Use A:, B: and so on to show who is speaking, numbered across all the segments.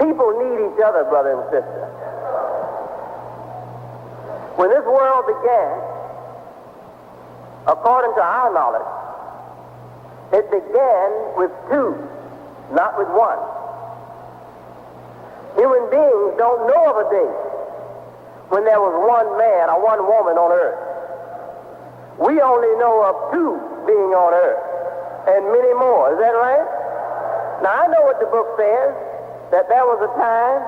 A: People need each other, brother and sister. When this world began, according to our knowledge, it began with two, not with one. Human beings don't know of a day when there was one man or one woman on earth. We only know of two being on earth, and many more. Is that right? Now, I know what the book says, that there was a time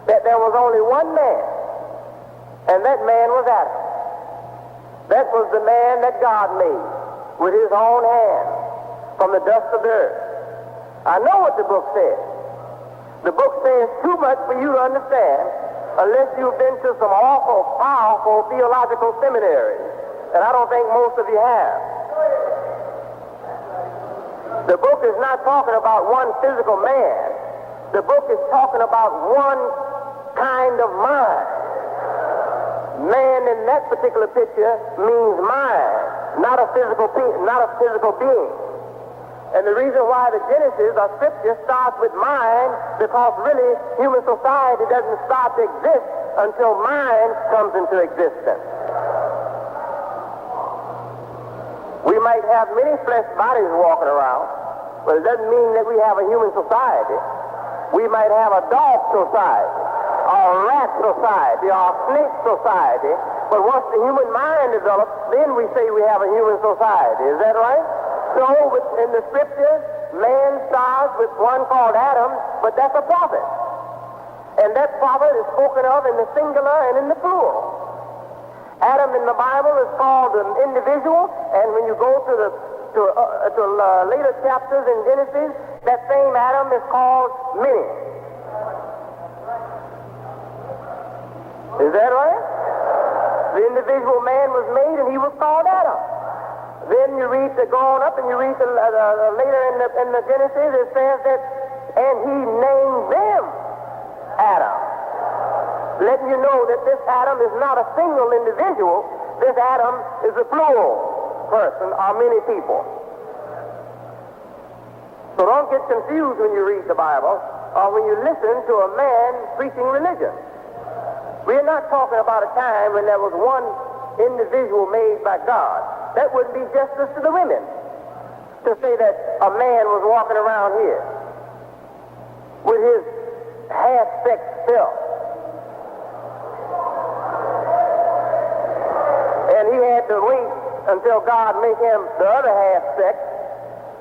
A: that there was only one man, and that man was Adam. That was the man that God made with his own hand from the dust of the earth. I know what the book says. The book says too much for you to understand unless you've been to some awful, powerful theological seminaries, and I don't think most of you have. The book is not talking about one physical man. The book is talking about one kind of mind. Man in that particular picture means mind, not a physical being. And the reason why the Genesis or Scripture starts with mind, because really human society doesn't start to exist until mind comes into existence. We might have many flesh bodies walking around, but it doesn't mean that we have a human society. We might have a dog society, or a rat society, or a snake society, but once the human mind develops, then we say we have a human society. Is that right? So in the Scripture, man starts with one called Adam, but that's a prophet. And that prophet is spoken of in the singular and in the plural. Adam in the Bible is called an individual, and when you go to later chapters in Genesis, that same Adam is called many. Is that right? The individual man was made, and he was called Adam. Then you read going up, and you read later in the Genesis, it says that, and he named them Adam, letting you know that this Adam is not a single individual. This Adam is a plural person, or many people. So don't get confused when you read the Bible, or when you listen to a man preaching religion. We're not talking about a time when there was one individual made by God. That wouldn't be justice to the women to say that a man was walking around here with his half-sex self. And he had to wait until God make him the other half-sex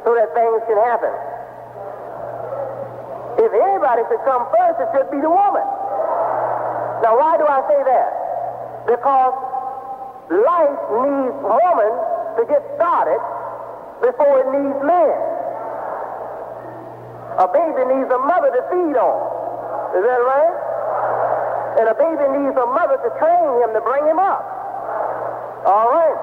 A: so that things can happen. If anybody should come first, it should be the woman. Now, why do I say that? Because life needs woman to get started before it needs man. A baby needs a mother to feed on. Is that right? And a baby needs a mother to train him, to bring him up. All right.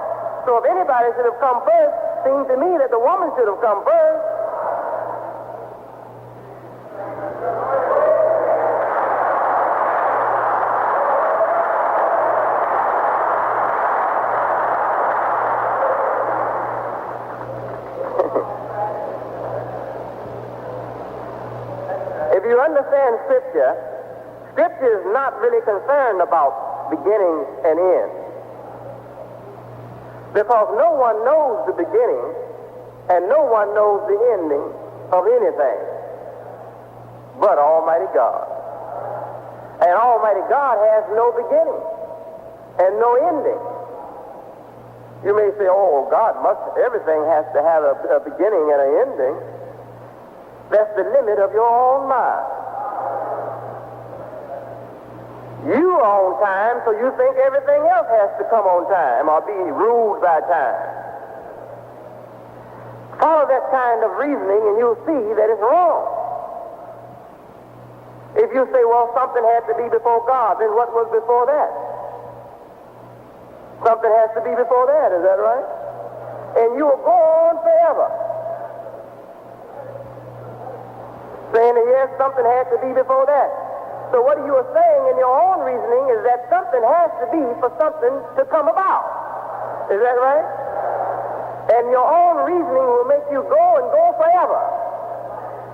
A: So if anybody should have come first, it seems to me that the woman should have come first. If you understand Scripture is not really concerned about beginning and end. Because no one knows the beginning and no one knows the ending of anything but Almighty God. And Almighty God has no beginning and no ending. You may say, oh, everything has to have a beginning and an ending. That's the limit of your own mind. You are on time, so you think everything else has to come on time or be ruled by time. Follow that kind of reasoning and you'll see that it's wrong. If you say, well, something had to be before God, then what was before that? Something has to be before that, is that right? And you will go on forever saying that yes, something had to be before that. So what you are saying in your own reasoning is that something has to be for something to come about. Is that right? And your own reasoning will make you go and go forever.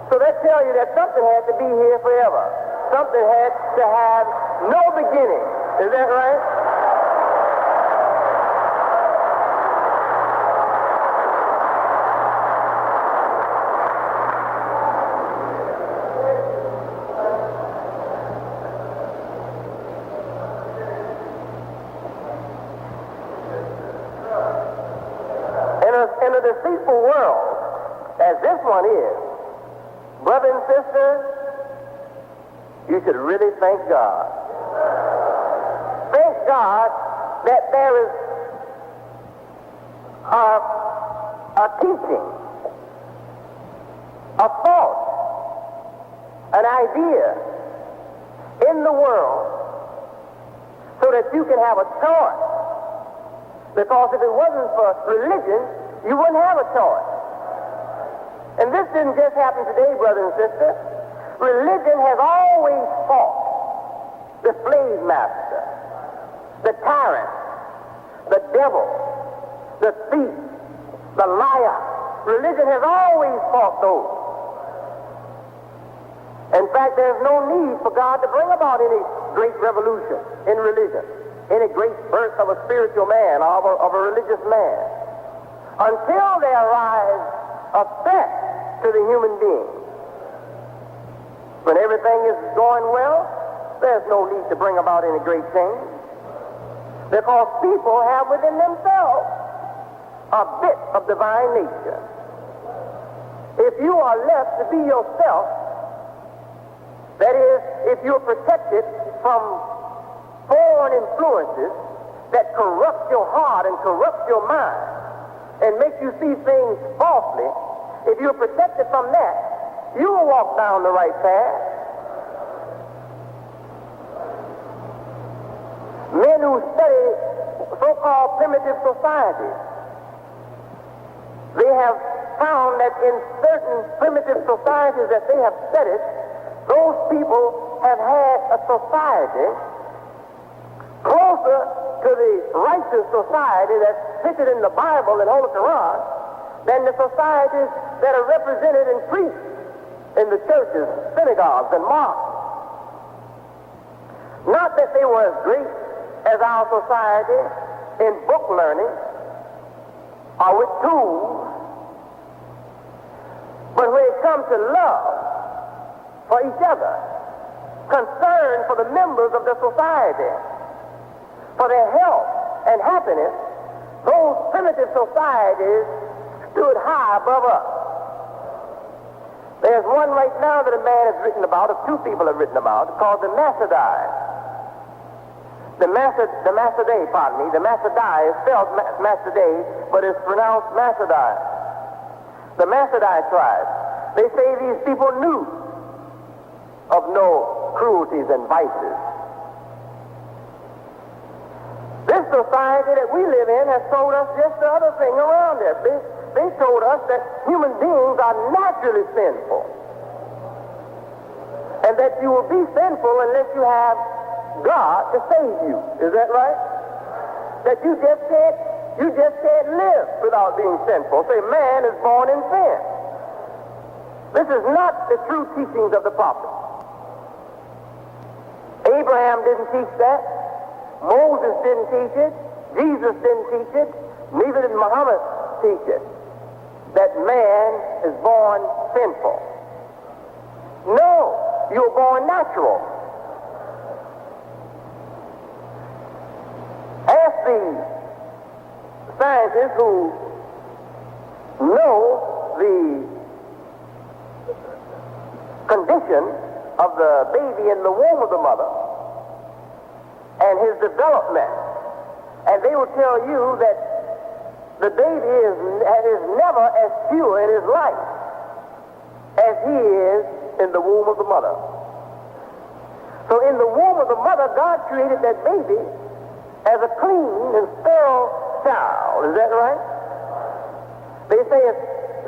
A: So that tells you that something had to be here forever. Something had to have no beginning. Is that right? In a deceitful world, as this one is, brother and sister, you should really thank God. Thank God that there is a teaching, a thought, an idea in the world so that you can have a choice. Because if it wasn't for religion, you wouldn't have a choice. And this didn't just happen today, brother and sister. Religion has always fought the slave master, the tyrant, the devil, the thief, the liar. Religion has always fought those. In fact, there's no need for God to bring about any great revolution in religion, any great birth of a spiritual man or of a religious man, until there arise a threat to the human being. When everything is going well, there's no need to bring about any great change, because people have within themselves a bit of divine nature. If you are left to be yourself, that is, if you're protected from foreign influences that corrupt your heart and corrupt your mind and make you see things falsely, if you're protected from that, you will walk down the right path. Men who study so-called primitive societies, they have found that in certain primitive societies that they have studied, those people have had a society closer to the righteous society that's pictured in the Bible and Holy Quran than the societies that are represented and preached in the churches, synagogues, and mosques. Not that they were as great as our society in book learning or with tools, but when it comes to love for each other, concern for the members of the society, for their health and happiness, those primitive societies stood high above us. There's one right now that a man has written about, or two people have written about, called the Massadites. The Massadites, the Massadites is spelled Massadites, but it's pronounced Massadites. The Massadite tribe. They say these people knew of no cruelties and vices. This society that we live in has told us just the other thing around it. They told us that human beings are naturally sinful, and that you will be sinful unless you have God to save you. Is that right? That you just can't live without being sinful. Say, man is born in sin. This is not the true teachings of the prophets. Abraham didn't teach that. Moses didn't teach it. Jesus didn't teach it. Neither did Muhammad teach it. That man is born sinful. No, you're born natural. Ask the scientists who know the condition of the baby in the womb of the mother and his development, and they will tell you that the baby is never as pure in his life as he is in the womb of the mother. So in the womb of the mother, God created that baby as a clean and sterile child. Is that right? They say if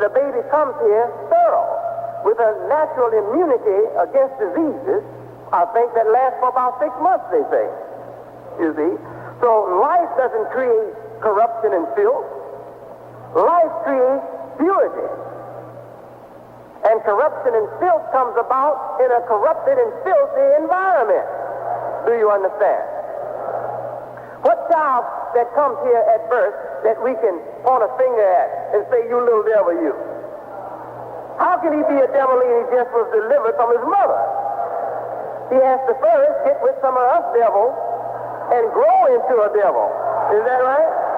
A: the baby comes here sterile, with a natural immunity against diseases, I think that lasts for about 6 months, they say. You see? So life doesn't create corruption and filth. Life creates purity. And corruption and filth comes about in a corrupted and filthy environment. Do you understand? What child that comes here at birth that we can point a finger at and say, you little devil, you? How can he be a devil and he just was delivered from his mother? He has to first get with some of us devils and grow into a devil. Is that right?